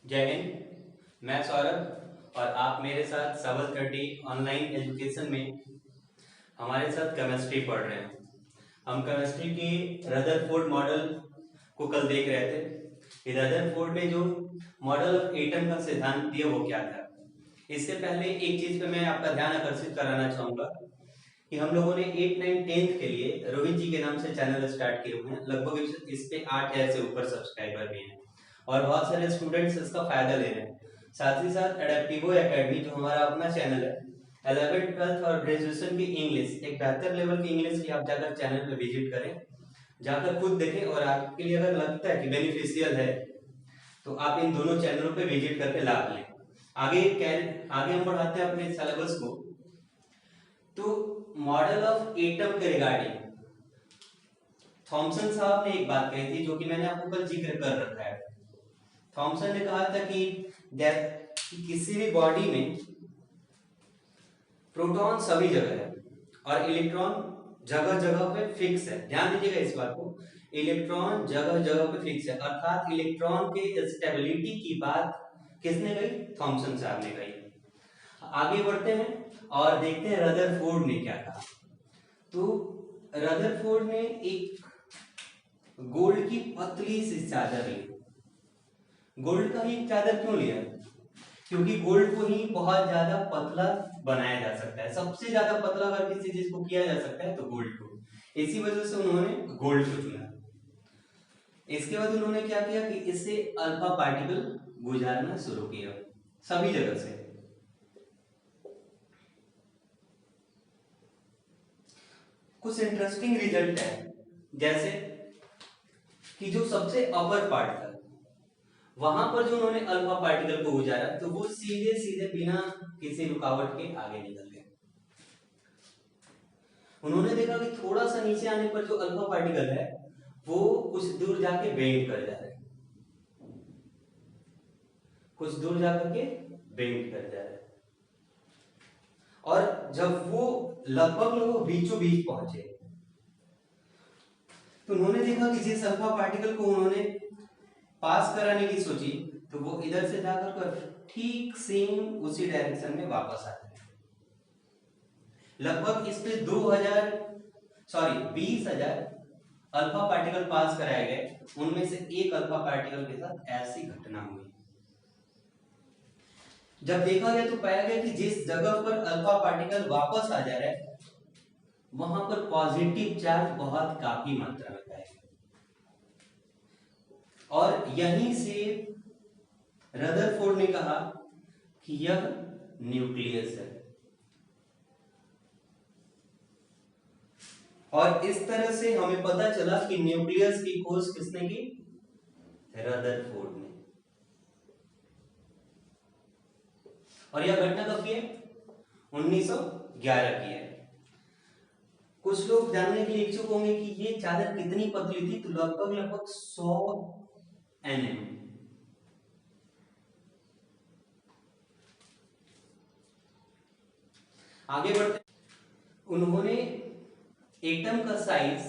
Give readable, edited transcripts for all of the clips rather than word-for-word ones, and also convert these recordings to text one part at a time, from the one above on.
जय हिंद। मैं सौरभ और आप मेरे साथ सबल 30 ऑनलाइन एजुकेशन में हमारे साथ केमिस्ट्री पढ़ रहे हैं। हम केमिस्ट्री के रदरफोर्ड मॉडल को कल देख रहे थे। रदरफोर्ड ने जो मॉडल ऑफ एटम का सिद्धांत दिया वो क्या था। इससे पहले एक चीज पे मैं आपका ध्यान आकर्षित कराना चाहूंगा कि हम लोगों ने 8, 9, 10th के लिए रोहित जी के नाम से चैनल स्टार्ट किए हुए हैं। लगभग इस पे 8,000 से ऊपर सब्सक्राइबर भी हैं और बहुत सारे स्टूडेंट्स इसका फायदा ले रहे हैं। साथ ही साथ एडेप्टिवो एकेडमी जो हमारा अपना चैनल है, 11th, 12th और ग्रेजुएशन की इंग्लिश, एक बेहतर लेवल की इंग्लिश की आप जाकर चैनल पे विजिट करें, जाकर खुद देखें और आपके लिए अगर लगता है कि बेनिफिशियल है तो आप इन दोनों चैनलों पे विजिट करके लाभ लें। आगे हम बढ़ाते हैं अपने सिलेबस को। तो मॉडल ऑफ एटम के रिगार्डिंग थॉमसन साहब ने एक बात कही थी जो कि मैंने आपको कल जिक्र कर रखा है। थॉमसन ने कहा था कि किसी भी बॉडी में प्रोटॉन सभी जगह है और इलेक्ट्रॉन जगह जगह पे फिक्स है। ध्यान दीजिएगा इस बात को, इलेक्ट्रॉन जगह जगह पे फिक्स है, अर्थात इलेक्ट्रॉन के स्टेबिलिटी की बात किसने कही? थॉमसन साहब ने कही। आगे बढ़ते हैं और देखते हैं रदरफोर्ड ने क्या कहा। तो रदरफोर्ड ने एक गोल्ड की पतली सी चादर ली। गोल्ड का ही चादर क्यों लिया? क्योंकि गोल्ड को ही बहुत ज्यादा पतला बनाया जा सकता है। सबसे ज्यादा पतला अगर किसी चीज को किया जा सकता है तो गोल्ड को। इसी वजह से उन्होंने गोल्ड को चुना। इसके बाद उन्होंने क्या किया कि इससे अल्फा पार्टिकल गुजारना शुरू किया सभी जगह से। कुछ इंटरेस्टिंग रिजल्ट है, जैसे कि जो सबसे अपर पार्ट था वहां पर जो उन्होंने अल्फा पार्टिकल को गुजारा तो वो सीधे सीधे बिना किसी रुकावट के आगे निकल गए। उन्होंने देखा कि थोड़ा सा नीचे आने पर जो अल्फा पार्टिकल है वो कुछ दूर जाके बेंड कर जा रहा है, कुछ दूर जाकर के बेंड कर जा रहा है। और जब वो लगभग बीचों बीच पहुंचे तो उन्होंने देखा कि जिस अल्फा पार्टिकल को उन्होंने पास कराने की सोची तो वो इधर से जाकर ठीक सेम उसी डायरेक्शन में वापस आ गया। लगभग इस पे 20,000 अल्फा पार्टिकल पास कराए गए। उनमें से एक अल्फा पार्टिकल के साथ ऐसी घटना हुई। जब देखा गया तो पाया गया कि जिस जगह पर अल्फा पार्टिकल वापस आ जा रहा है वहां पर पॉजिटिव चार्ज बहुत काफी मात्रा में पाया गया और यहीं से रदरफोर्ड ने कहा कि यह न्यूक्लियस है। और इस तरह से हमें पता चला कि न्यूक्लियस की खोज किसने की? रदरफोर्ड ने। और यह घटना कब की है? 1911 की है। कुछ लोग जानने के लिए इच्छुक होंगे कि ये चादर कितनी पतली थी, तो लगभग 100 mm। आगे बढ़ते उन्होंने एटम का साइज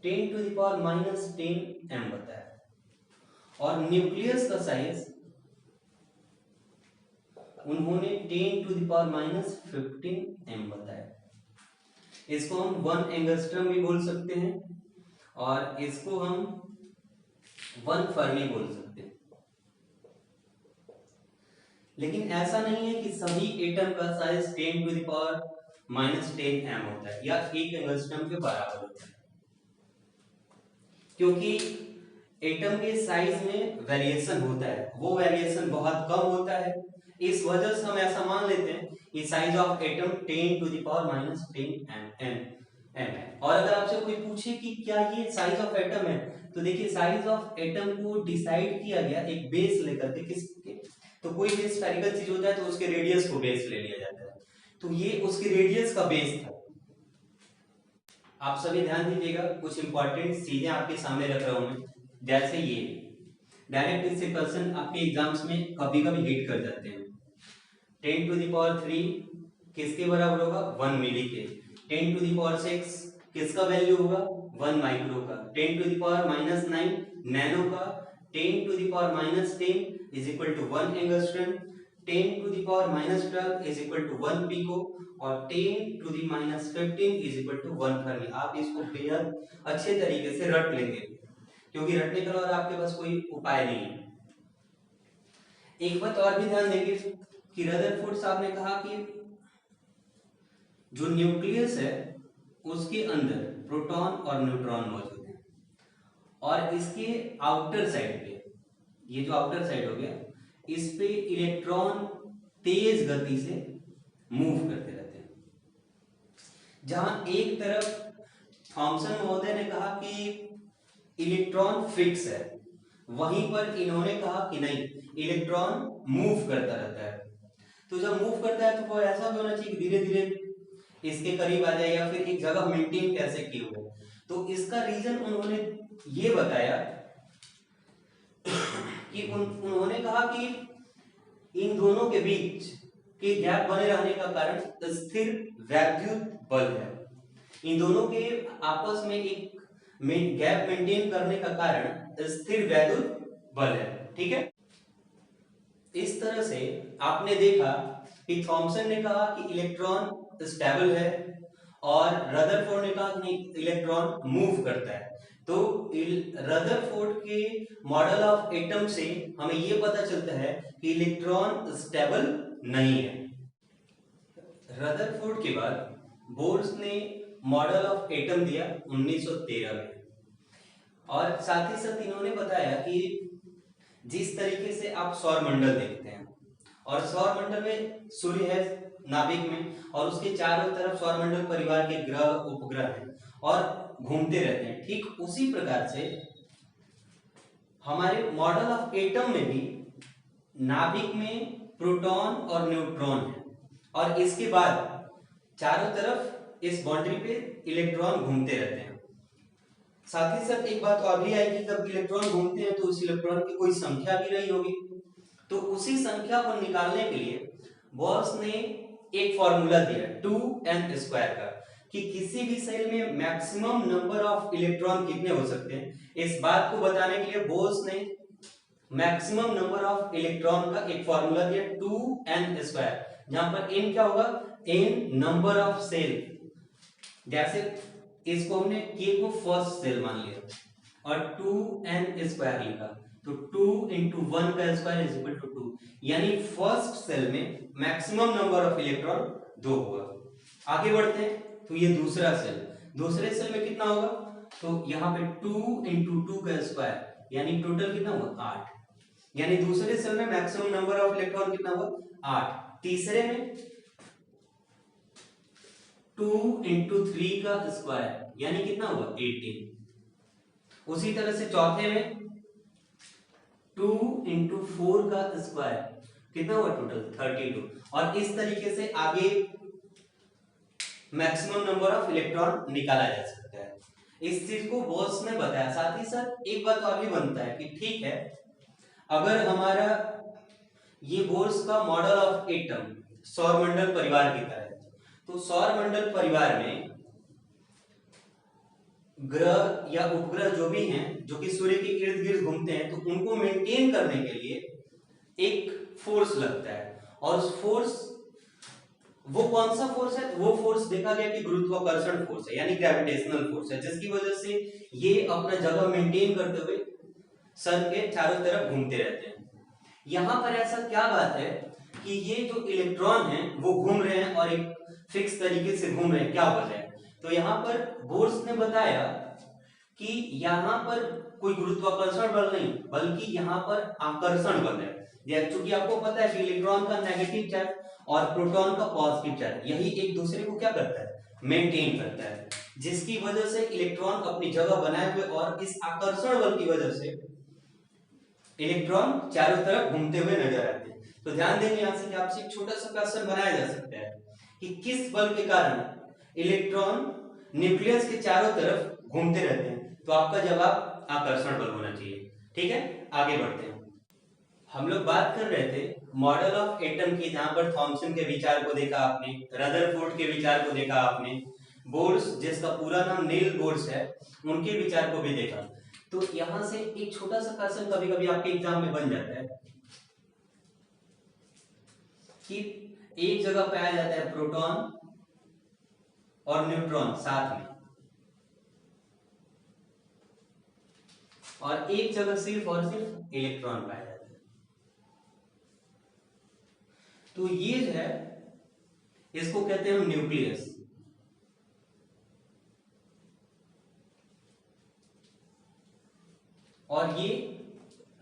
10⁻⁻10 m बताया और न्यूक्लियस का साइज उन्होंने 10⁻15 m बताया। इसको हम 1 एंगस्ट्रम भी बोल सकते हैं और इसको हम 1 फर्मी बोल सकते हैं। लेकिन ऐसा नहीं है कि सभी एटम का साइज 10⁻⁻10 m होता है या 1 एंगस्ट्रम के बराबर होता है, क्योंकि एटम के साइज में वेरिएशन होता है। वो वेरिएशन बहुत कम होता है। इस वजह से हम ऐसा मान लेते हैं कि साइज ऑफ एटम 10⁻10 m है। और अगर आपसे कोई पूछे कि क्या ये साइज ऑफ एटम है, तो देखिए साइज ऑफ एटम को डिसाइड किया गया एक बेस लेकर के। किसके? तो कोई भी स्फेरिकल चीज होता है तो उसके रेडियस को बेस ले लिया जाता है, तो ये उसके रेडियस का बेस था। आप सभी ध्यान दीजिएगा, कुछ इंपॉर्टेंट चीजें आपके सामने रख रहा हूं मैं। जैसे ये डायरेक्ट इससे क्वेश्चन आपके एग्जाम्स में कभी कभी हिट कर जाते हैं। 10⁻³ किसके बराबर होगा? 1 मिली के। 10⁻⁶ किसका वैल्यू होगा 1 माइक्रो का, 10⁻⁹ नैनो का 10⁻⁻10 is equal to 1 angstrom, 10⁻⁻12 is equal to 1 pico और 10⁻15 इज इक्वल टू 1 फर्मी। आप इसको बेहद अच्छे तरीके से रट लेंगे क्योंकि रटने का और आपके पास कोई उपाय नहीं है। एक बात और भी ध्यान देंगे कि रदरफोर्ड साहब ने कहा कि जो न्यूक्लियस है उसके अंदर प्रोटॉन और न्यूट्रॉन मौजूद है और इसके आउटर साइड पे, ये जो आउटर साइड हो गया, इस पे इलेक्ट्रॉन तेज गति से मूव करते रहते हैं। जहां एक तरफ थॉमसन महोदय ने कहा कि इलेक्ट्रॉन फिक्स है, वहीं पर इन्होंने कहा कि नहीं, इलेक्ट्रॉन मूव करता रहता है। तो जब मूव करता है तो वो ऐसा भी होना चाहिए धीरे धीरे इसके करीब आ जाए या फिर एक जगह मेंटेन कैसे किए हुए। तो इसका रीजन उन्होंने ये बताया कि उन्होंने कहा कि इन दोनों के बीच के गैप बने रहने का कारण स्थिर वैद्युत बल है। इन दोनों के आपस में एक गैप मेंटेन करने का कारण स्थिर वैद्युत बल है। ठीक है, इस तरह से आपने देखा कि थॉमसन ने कहा कि इलेक्ट्रॉन स्टेबल है और रदरफोर्ड ने कहा कि नहीं, इलेक्ट्रॉन मूव करता है। तो रदरफोर्ड के मॉडल ऑफ एटम से हमें यह पता चलता है कि इलेक्ट्रॉन स्टेबल नहीं है। रदरफोर्ड के बाद बोर्स ने मॉडल ऑफ एटम दिया 1913 में और साथ ही साथ इन्होंने बताया कि जिस तरीके से आप सौरमंडल देखते हैं और सौरमंडल में सूर्य है नाभिक में और उसके चारों तरफ सौरमंडल परिवार के ग्रह उपग्रह हैं और घूमते रहते हैं, ठीक उसी प्रकार से हमारे मॉडल ऑफ एटम में भी नाभिक में प्रोटॉन और न्यूट्रॉन है और इसके बाद चारों तरफ इस बाउंड्री पे इलेक्ट्रॉन घूमते रहते हैं। साथ ही साथ एक बात और भी आई कि जब इलेक्ट्रॉन घूमते हैं तो उस इलेक्ट्रॉन की कोई संख्या भी रही होगी, तो उसी संख्या को निकालने के लिए बोर्स ने एक फॉर्मूला दिया 2n² का कि किसी भी सेल में मैक्सिमम नंबर ऑफ इलेक्ट्रॉन कितने हो सकते हैं। इस बात को बताने के लिए बोर्स ने मैक्सिमम नंबर ऑफ इलेक्ट्रॉन का एक फॉर्मूला दिया 2n², जहां पर n क्या होगा, n नंबर ऑफ सेल। जैसे इसको हमने k को फर्स्ट सेल मान लिया और 2n² लिखा, तो 2 × 1 का स्क्वायर इज इक्वल टू 2, यानी फर्स्ट सेल में मैक्सिमम नंबर ऑफ इलेक्ट्रॉन 2 हुआ। आगे बढ़ते हैं तो ये दूसरा सेल, दूसरे सेल में कितना होगा, तो यहाँ पे 2 × 2 का स्क्वायर यानी टोटल कितना हुआ 8, यानी दूसरे सेल में मैक्सिमम नंबर ऑफ इलेक्ट्रॉन कितना हुआ 8। तीसरे में 2 × 3 का स्क्वायर यानी कितना हुआ 18। उसी तरह से चौथे में 2 × 4 का स्क्वायर कितना हुआ टोटल 32। और इस तरीके से आगे मैक्सिमम नंबर ऑफ इलेक्ट्रॉन निकाला जा सकता है। इस चीज को बोर्स ने बताया। साथ ही साथ एक बात और भी बनता है कि ठीक है, अगर हमारा ये बोर्स का मॉडल ऑफ एटम सौरमंडल परिवार की तरह है, तो सौरमंडल परिवार में ग्रह या उपग्रह जो भी हैं जो कि सूर्य के इर्द गिर्द घूमते हैं, तो उनको मेंटेन करने के लिए एक फोर्स लगता है और उस फोर्स, वो कौन सा फोर्स है, वो फोर्स देखा गया कि गुरुत्वाकर्षण फोर्स है यानी ग्रेविटेशनल फोर्स है, जिसकी वजह से ये अपना जगह मेंटेन करते हुए सन के चारों तरफ घूमते रहते हैं। यहां पर ऐसा क्या बात है कि ये जो इलेक्ट्रॉन हैं वो घूम रहे हैं और एक फिक्स तरीके से घूम रहे हैं, क्या वजह है? तो यहाँ पर बोर्स ने बताया कि यहाँ पर कोई गुरुत्वाकर्षण बल नहीं बल्कि यहाँ पर आकर्षण बल है। क्योंकि आपको पता है कि इलेक्ट्रॉन का नेगेटिव चार्ज और प्रोटॉन का पॉजिटिव चार्ज यही एक दूसरे को क्या करता है, मेंटेन करता है, जिसकी वजह से इलेक्ट्रॉन अपनी जगह बनाए हुए और इस आकर्षण बल की वजह से इलेक्ट्रॉन चारों तरफ घूमते हुए नजर आते हैं। तो ध्यान देंगे यहाँ से कि आपसे एक छोटा सा क्वेश्चन बनाया जा सकता है कि किस बल के कारण इलेक्ट्रॉन न्यूक्लियस के चारों तरफ घूमते रहते हैं, तो आपका जवाब आकर्षण बल होना चाहिए। ठीक है, आगे बढ़ते हैं। हम लोग बात कर रहे थे मॉडल ऑफ एटम की, जहां पर थॉमसन के विचार को देखा आपने, रदरफोर्ड के विचार को देखा आपने, बोर्स जिसका पूरा नाम नील बोर्स है, उनके विचार को भी देखा। तो यहां से एक छोटा सा क्वेश्चन कभी कभी आपके एग्जाम में बन जाता है कि एक जगह पाया जाता है प्रोटॉन और न्यूट्रॉन साथ में, और एक जगह सिर्फ और सिर्फ इलेक्ट्रॉन पाया जाता है। तो ये जो है इसको कहते हैं हम न्यूक्लियस। और ये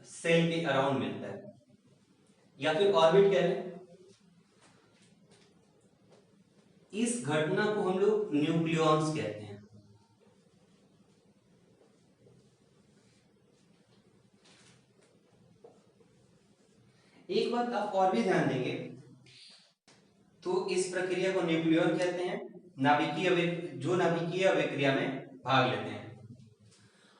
सेल के अराउंड मिलता है, या फिर ऑर्बिट कह रहे हैं। इस घटना को हम लोग न्यूक्लियॉन्स कहते हैं। एक बात आप और भी ध्यान देंगे, तो इस प्रक्रिया को न्यूक्लियॉन कहते हैं, जो नाभिकीय अभिक्रिया में भाग लेते हैं।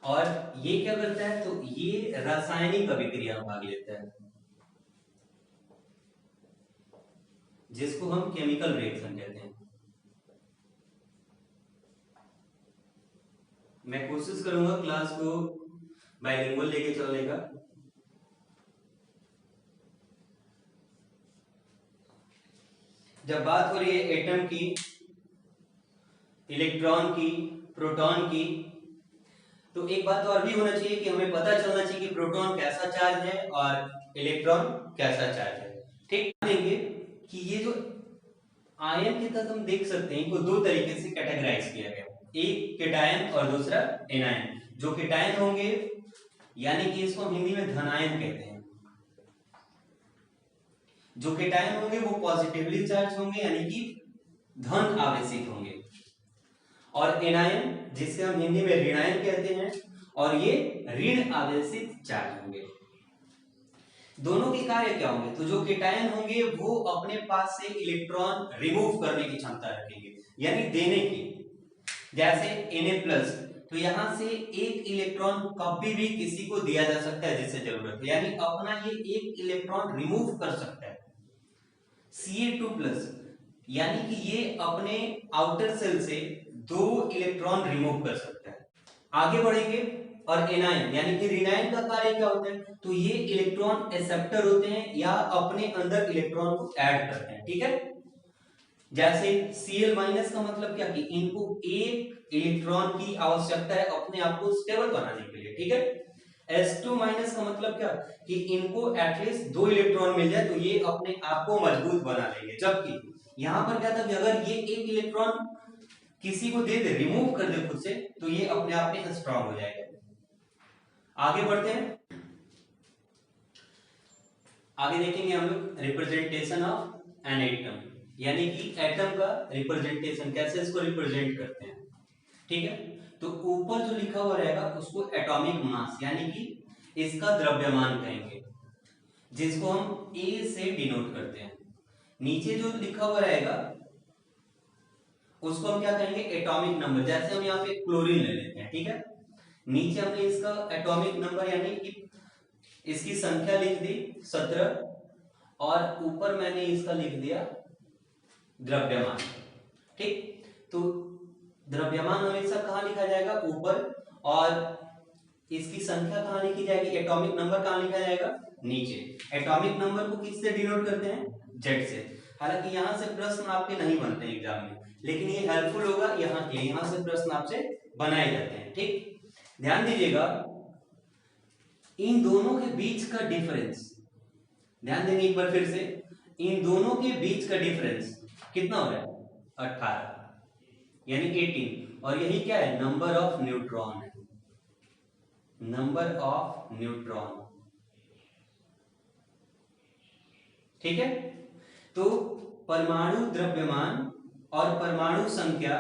और ये क्या करता है, तो ये रासायनिक अभिक्रिया में भाग लेता है, जिसको हम केमिकल रिएक्शन कहते हैं। मैं कोशिश करूंगा क्लास को बाइलिंगुअल लेके चलने का। जब बात हो रही है एटम की, इलेक्ट्रॉन की, प्रोटॉन की, तो एक बात और भी होना चाहिए कि हमें पता चलना चाहिए कि प्रोटॉन कैसा चार्ज है और इलेक्ट्रॉन कैसा चार्ज है। ठीक देंगे कि ये जो आयन के तहत हम देख सकते हैं, इनको दो तरीके से कैटेगराइज किया गया, एक केटायन और दूसरा एनायन। जो केटायन होंगे यानी कि इसको हिंदी में धनायन कहते हैं। जो केटायन होंगे वो पॉजिटिवली चार्ज होंगे यानी कि धन आवेशित होंगे, और एनायन जिसे हम हिंदी में ऋणायन कहते हैं, और ये ऋण आवेशित चार्ज होंगे। दोनों के कार्य क्या होंगे, तो जो केटायन होंगे वो अपने पास से इलेक्ट्रॉन रिमूव करने की क्षमता रखेंगे, यानी देने की। जैसे Na+, तो यहां से एक इलेक्ट्रॉन कभी भी किसी को दिया जा सकता है जिससे जरूरत है, यानी अपना ये एक इलेक्ट्रॉन रिमूव कर सकता है। Ca2+, यानी कि ये अपने आउटर सेल से 2 इलेक्ट्रॉन रिमूव कर सकता है। आगे बढ़ेंगे, और एनायन यानी कि ऋणायन का कार्य क्या होता है, तो ये इलेक्ट्रॉन एक्सेप्टर होते हैं या अपने अंदर इलेक्ट्रॉन को ऐड करते हैं। ठीक है, जैसे Cl- का मतलब क्या कि इनको एक इलेक्ट्रॉन की आवश्यकता है अपने आप को स्टेबल बनाने के लिए। ठीक है, S2- का मतलब क्या कि इनको एटलीस्ट 2 इलेक्ट्रॉन मिल जाए तो ये अपने आप को मजबूत बना लेंगे। जबकि यहां पर क्या था कि अगर ये एक इलेक्ट्रॉन किसी को दे दे, रिमूव कर दे खुद से, तो ये अपने आप में स्ट्रांग हो जाएगा। आगे बढ़ते हैं, आगे देखेंगे हम लोग रिप्रेजेंटेशन ऑफ एन एटम, यानी कि एटम का रिप्रेजेंटेशन, कैसे इसको रिप्रेजेंट करते हैं। ठीक है, तो ऊपर जो लिखा हुआ रहेगा उसको एटॉमिक मास यानी कि इसका द्रव्यमान कहेंगे, जिसको हम ए से डिनोट करते हैं। नीचे जो लिखा हुआ रहेगा उसको हम क्या कहेंगे, एटॉमिक नंबर। जैसे हम यहाँ पे क्लोरीन ले लेते हैं, ठीक है, नीचे हमने इसका एटॉमिक नंबर यानी कि इसकी संख्या लिख दी 17, और ऊपर मैंने इसका लिख दिया द्रव्यमान। ठीक, तो द्रव्यमान हमेशा कहां लिखा जाएगा, ऊपर, और इसकी संख्या कहां लिखी जाएगी, एटॉमिक नंबर कहां लिखा जाएगा, नीचे। एटॉमिक नंबर को किससे डिनोट करते हैं, जेड से। हालांकि यहां से प्रश्न आपके नहीं बनते एग्जाम में, लेकिन ये हेल्पफुल होगा यहाँ के, यहां से प्रश्न आपसे बनाए जाते हैं। ठीक, ध्यान दीजिएगा, इन दोनों के बीच का डिफरेंस, ध्यान देंगे एक बार फिर से, इन दोनों के बीच का डिफरेंस कितना हो रहा है, 18 यानी 18, और यही क्या है, नंबर ऑफ न्यूट्रॉन है, नंबर ऑफ न्यूट्रॉन। ठीक है, तो परमाणु द्रव्यमान और परमाणु संख्या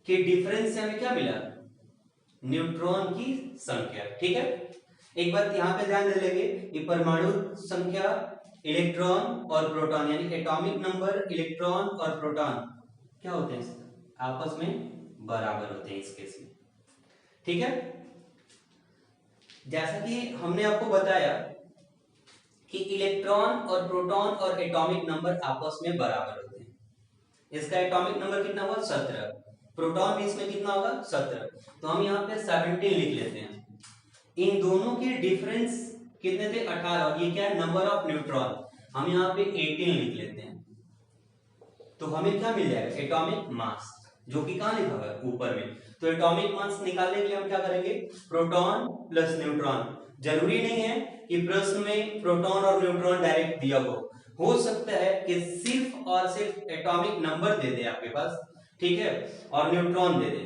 के डिफरेंस से हमें क्या मिला, न्यूट्रॉन की संख्या। ठीक है, एक बात यहां पे ध्यान दे लेंगे कि परमाणु संख्या, इलेक्ट्रॉन और प्रोटॉन, यानी एटॉमिक नंबर, इलेक्ट्रॉन और प्रोटॉन क्या होते हैं, आपस में बराबर होते हैं इस केस में। ठीक है, जैसा कि हमने आपको बताया कि इलेक्ट्रॉन और प्रोटॉन और एटॉमिक नंबर आपस में बराबर होते हैं, इसका एटॉमिक नंबर कितना हुआ 17, प्रोटॉन भी इसमें कितना होगा 17, तो हम यहाँ पे 17 लिख लेते हैं। इन दोनों के डिफरेंस कितने थे 18, और ये क्या है नंबर ऑफ न्यूट्रॉन, हम यहाँ पे 18 लिख लेते हैं। तो हमें क्या मिल जाएगा एटॉमिक मास, जो कि कहाँ लिखा हुआ है ऊपर में। तो एटॉमिक मास निकालने के लिए हम क्या करेंगे प्रोटॉन प्लस न्यूट्रॉन। जरूरी नहीं है कि प्रश्न में प्रोटॉन और न्यूट्रॉन डायरेक्ट दिया हो सकता है कि सिर्फ और सिर्फ एटॉमिक नंबर दे दे आपके पास, ठीक है, और न्यूट्रॉन दे दे।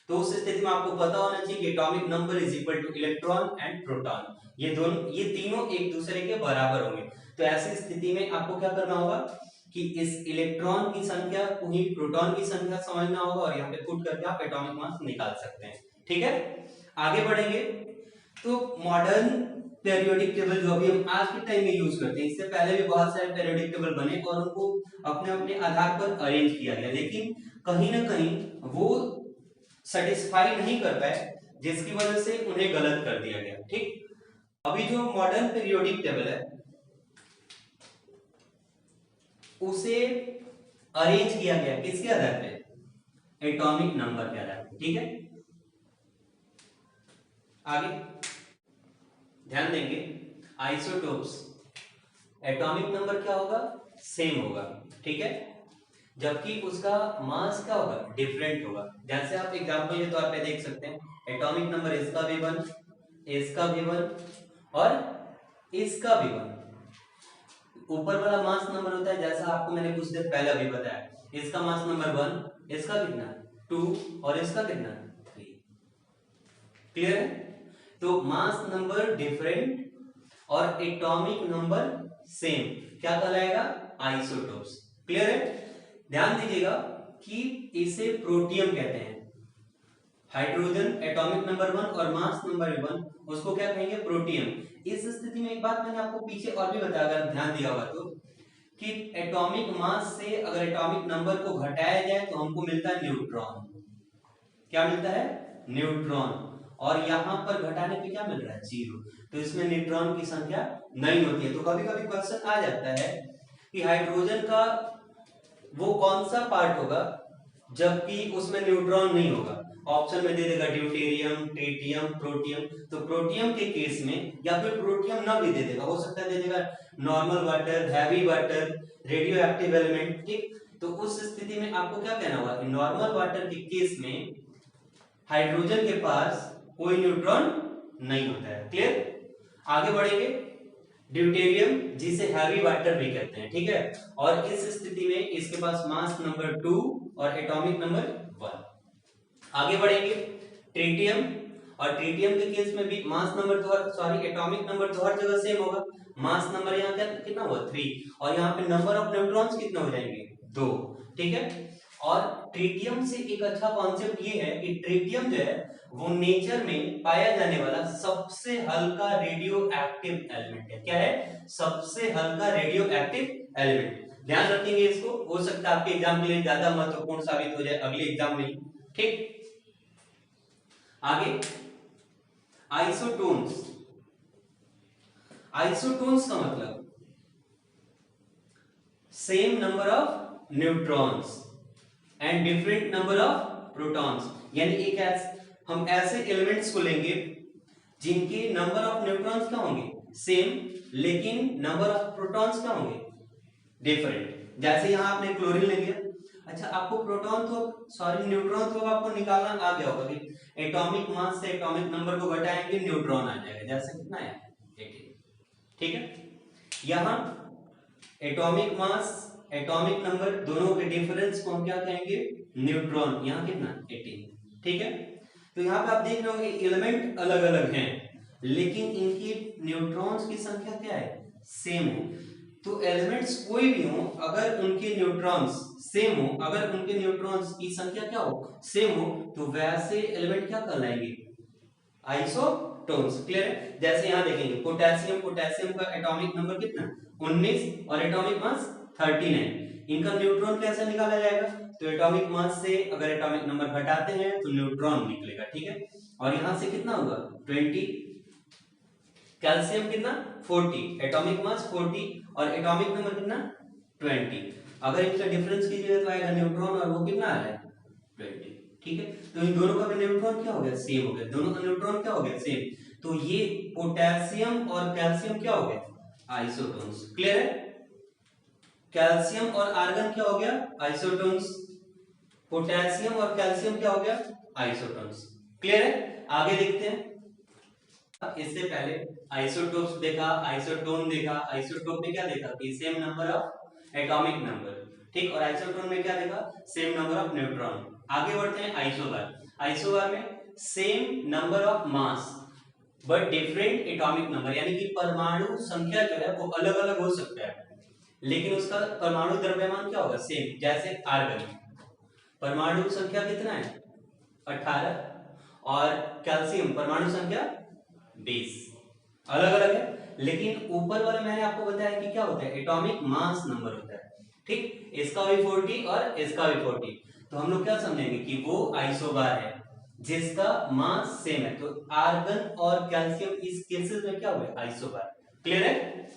तो उस स्थिति में आपको पता होना चाहिए कि atomic number is equal two electron and proton, ये तीनों एक दूसरे के बराबर होंगे। तो ऐसी स्थिति में आपको क्या करना होगा कि इस इलेक्ट्रॉन की संख्या को ही प्रोटॉन की संख्या समझना होगा, और यहाँ पे पुट करके आप एटॉमिक मास निकाल सकते हैं। ठीक है, आगे बढ़ेंगे। तो मॉडर्न पेरियोडिक टेबल जो अभी हम आज के टाइम में यूज करते हैं, इससे पहले भी बहुत सारे पेरियोडिक टेबल बने और उनको अपने अपने आधार पर अरेंज किया गया, लेकिन कहीं ना कहीं वो सेटिस्फाई नहीं कर पाए, जिसकी वजह से उन्हें गलत कर दिया गया। ठीक, अभी जो मॉडर्न पीरियोडिक टेबल है उसे अरेंज किया गया किसके आधार पे, एटॉमिक नंबर के आधार पे। ठीक है, आगे ध्यान देंगे, आइसोटोप्स एटॉमिक नंबर क्या होगा सेम होगा, ठीक है, जबकि उसका मास क्या होगा डिफरेंट होगा। जैसे आप एग्जांपल के तौर पे देख सकते हैं, एटॉमिक नंबर इसका भी 1, इसका भी 1 और इसका भी 1। ऊपर वाला मास नंबर होता है, जैसा आपको मैंने कुछ देर पहले भी बताया, इसका मास नंबर 1, इसका कितना 2 और इसका कितना 3। क्लियर है? तो मास नंबर डिफरेंट और एटॉमिक नंबर सेम क्या कहलाएगा आइसोटोप्स। क्लियर है? ध्यान दीजिएगा कि इसे प्रोटियम कहते हैं। हाइड्रोजन एटॉमिक नंबर 1 और मास नंबर 1, उसको क्या कहेंगे प्रोटियम। इस स्थिति में एक बात मैंने आपको पीछे और भी बताया, अगर ध्यान दिया होगा तो, कि एटॉमिक मास से अगर एटॉमिक नंबर को घटाया जाए तो हमको मिलता है न्यूट्रॉन। क्या मिलता है न्यूट्रॉन, और यहां पर घटाने पे क्या मिल रहा है 0, तो इसमें न्यूट्रॉन की संख्या नहीं होती है। तो कभी कभी क्वेश्चन आ जाता है कि हाइड्रोजन का वो कौन सा पार्ट होगा जबकि उसमें न्यूट्रॉन नहीं होगा। ऑप्शन में दे देगा ड्यूटेरियम, ट्रिटियम, प्रोटियम। तो प्रोटियम के केस में, या फिर प्रोटियम ना भी दे देगा, हो सकता है दे देगा normal water, heavy water, radio active element. ठीक, तो उस स्थिति में आपको क्या कहना होगा, नॉर्मल वाटर के केस में हाइड्रोजन के पास कोई न्यूट्रॉन नहीं होता है। क्लियर? आगे बढ़ेंगे, ड्यूटेरियम जिसे हैवी वाटर भी कहते हैं, ठीक है, और इस स्थिति में इसके पास मास नंबर 2 और एटॉमिक नंबर 1। आगे बढ़ेंगे, ट्रिटियम, और ट्रिटियम के केस में भी मास नंबर एटॉमिक नंबर तो हर जगह सेम होगा। मास नंबर यहाँ कितना हुआ 3, और यहाँ पे नंबर ऑफ न्यूट्रॉन्स कितने हो जाएंगे 2। ठीक है, और ट्रिटियम से एक अच्छा कॉन्सेप्ट ये है कि ट्रिटियम जो है वो नेचर में पाया जाने वाला सबसे हल्का रेडियो एक्टिव एलिमेंट है। क्या है? सबसे हल्का रेडियो एक्टिव एलिमेंट। ध्यान रखेंगे इसको, हो सकता है आपके एग्जाम के लिए ज्यादा महत्वपूर्ण साबित हो जाए अगले एग्जाम में। ठीक, आगे आइसोटोन्स। आइसोटोन्स का मतलब same number of neutrons and different number of protons. यानी एक हम ऐसे एलिमेंट्स को लेंगे जिनके नंबर ऑफ न्यूट्रॉन्स क्या होंगे सेम, लेकिन नंबर ऑफ प्रोटॉन्स क्या होंगे डिफरेंट। जैसे यहां आपने क्लोरीन ले लिया, अच्छा आपको प्रोटॉन तो न्यूट्रॉन तो आपको निकालना आ गया होगा कि एटॉमिक मास से एटॉमिक नंबर को घटाएंगे न्यूट्रॉन आ जाएगा। जैसे कितना है 18। ठीक है, यहां एटॉमिक मास एटॉमिक नंबर दोनों के डिफरेंस को हम क्या कहेंगे न्यूट्रॉन। यहां कितना 18। ठीक है, तो यहाँ पे आप देख रहे हो एलिमेंट अलग अलग हैं, लेकिन इनकी न्यूट्रॉन्स की संख्या क्या है सेम है। तो एलिमेंट्स कोई भी हो, अगर उनके न्यूट्रॉन्स सेम हो, अगर उनके न्यूट्रॉन्स की संख्या क्या हो सेम हो, तो वैसे एलिमेंट क्या कहलाएंगे आइसोटोन्स। क्लियर है? जैसे यहाँ देखेंगे पोटेशियम का एटॉमिक नंबर कितना 19 और एटॉमिक मास 39। इनका न्यूट्रॉन कैसे निकाला जाएगा, तो एटॉमिक मास से अगर एटॉमिक नंबर घटाते हैं तो न्यूट्रॉन निकलेगा। ठीक है, और यहां से कितना होगा 20। कैल्शियम कितना 40, एटॉमिक मास 40 और एटॉमिक नंबर कितना 20। अगर इनका डिफरेंस कीजिएगा तो आएगा न्यूट्रॉन, और वो कितना आ रहा है 20। ठीक है, तो इन दोनों का भी न्यूट्रॉन क्या हो गया, सेम हो गया, दोनों का न्यूट्रॉन क्या हो गया, सेम। तो ये पोटेशियम और कैल्शियम क्या हो गए, आइसोटोन्स। क्लियर है, कैल्शियम और आर्गन क्या हो गया, आइसोटोन्स। पोटेशियम और कैल्शियम क्या हो गया, आइसोटोन्स। क्लियर है, आगे देखते हैं। इससे पहले आइसोटोप्स देखा, आइसोटोन देखा। आइसोटोप में क्या देखा कि same number of atomic number, ठीक, और आइसोटोन में क्या देखा, सेम नंबर ऑफ न्यूट्रॉन। आगे बढ़ते हैं आइसोबार। आइसोबार में same number of mass but different atomic number, यानी कि परमाणु संख्या जो है वो अलग अलग हो सकता है, लेकिन उसका परमाणु द्रव्यमान क्या होगा, सेम। जैसे आर्गन, परमाणु संख्या कितना है 18, और कैल्शियम परमाणु संख्या 20, अलग अलग है, लेकिन ऊपर वाला मैंने आपको बताया कि क्या होता है, एटॉमिक मास नंबर होता है। ठीक, इसका भी 40 और इसका भी 40, तो हम लोग क्या समझेंगे कि वो आइसोबार है जिसका मास सेम है। तो आर्गन और कैल्शियम इस केसेस में क्या हुआ, आइसोबार। क्लियर है,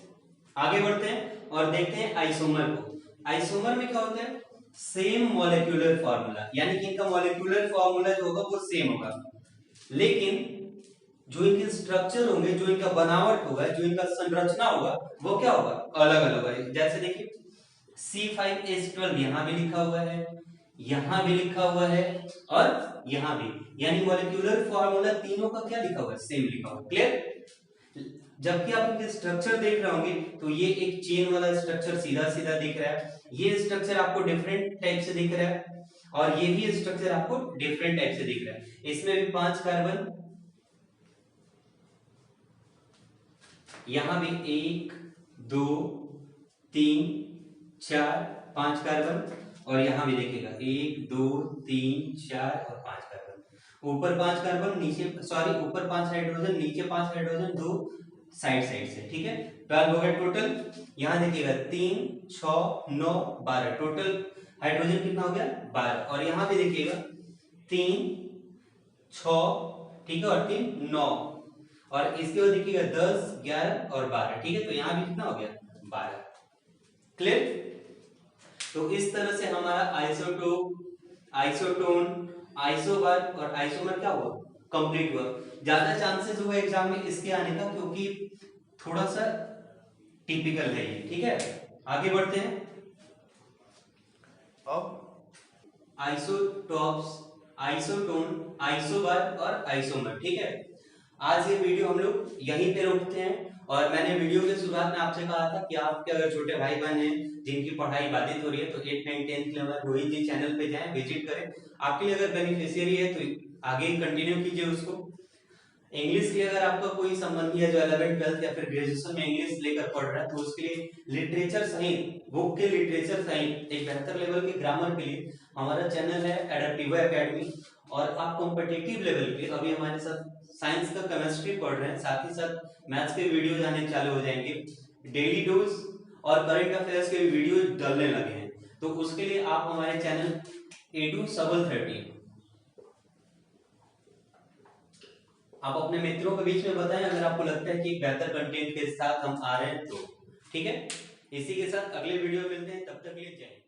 आगे बढ़ते हैं और देखते हैं आइसोमर को। आइसोमर में क्या होता है, सेम मॉलिक्यूलर फार्मूला, यानी कि इनका मॉलिक्यूलर फार्मूला जो होगा वो सेम होगा, लेकिन जो इनके स्ट्रक्चर होंगे, जो इनका बनावट होगा, जो इनका संरचना होगा, वो क्या होगा, अलग अलग होगा। जैसे देखिए C5H12 यहां भी लिखा हुआ है, यहां भी लिखा हुआ है, और यहां भी, यानी मॉलिक्यूलर फार्मूला तीनों का क्या लिखा हुआ है, सेम लिखा हुआ है। क्लियर, जबकि आप इनके स्ट्रक्चर देख रहे होंगे तो ये एक चेन वाला स्ट्रक्चर सीधा सीधा दिख रहा है, ये स्ट्रक्चर आपको डिफरेंट टाइप से दिख रहा है, और ये भी स्ट्रक्चर आपको डिफरेंट टाइप से दिख रहा है। इसमें भी 5 कार्बन, यहां भी 1 2 3 4 5 कार्बन, और यहां भी देखिएगा 1 2 3 4 और 5 कार्बन। ऊपर 5 कार्बन, नीचे सॉरी ऊपर 5 हाइड्रोजन, नीचे 5 हाइड्रोजन, दो साइड से। ठीक है, 12 हो गए टोटल। यहां देखिएगा 3 6 9 12, टोटल हाइड्रोजन कितना हो गया 12, और यहां पे देखिएगा 3 6, ठीक है, और 3 9, और इसके बाद देखिएगा 10 11 और 12, ठीक है, तो यहां भी कितना हो गया 12। क्लियर, तो इस तरह से हमारा आइसोटोप, आइसोटोन, आइसोबार और आइसोमर क्या हुआ, कंप्लीट हुआ। ज्यादा चांसेस हुआ एग्जाम में इसके आने का, क्योंकि थोड़ा सा टिपिकल है ये। ठीक है, आगे बढ़ते हैं। अब आइसोटॉप्स, आइसोटोन, आइसोबार और आइसोमर। ठीक है, आज ये वीडियो हम लोग यहीं पे रोकते हैं। और मैंने वीडियो के शुरुआत में आपसे कहा था कि आपके अगर छोटे भाई बहन हैं जिनकी पढ़ाई बाधित हो रही है तो 8 9 10 के लिए रोहित जी चैनल पे जाएं, विजिट करें। आपके लिए अगर बेनिफिशियरी है तो आगे कंटिन्यू कीजिए उसको। इंग्लिश की अगर आपका कोई संबंधी है जो 11 12 या फिर ग्रेजुएशन में इंग्लिश लेकर पढ़ रहा है तो उसके लिए लिटरेचर सहित, बुक के लिटरेचर सहित एक बेहतर लेवल के ग्रामर के लिए हमारा चैनल है एडेप्टिवा एकेडमी। और आप कॉम्पिटिटिव लेवल के अभी हमारे साथ साइंस का केमिस्ट्री पढ़ रहे हैं, साथ ही साथ मैथ्स के वीडियो आने चालू हो जाएंगे, डेली डोज और करंट अफेयर्स के वीडियो डालने लगे हैं। तो उसके लिए आप हमारे चैनल एडू सबल 30 आप अपने मित्रों के बीच में बताएं अगर आपको लगता है कि बेहतर कंटेंट के साथ हम आ रहे हैं तो। ठीक है, इसी के साथ अगले वीडियो मिलते हैं, तब तक के लिए जय हिंद।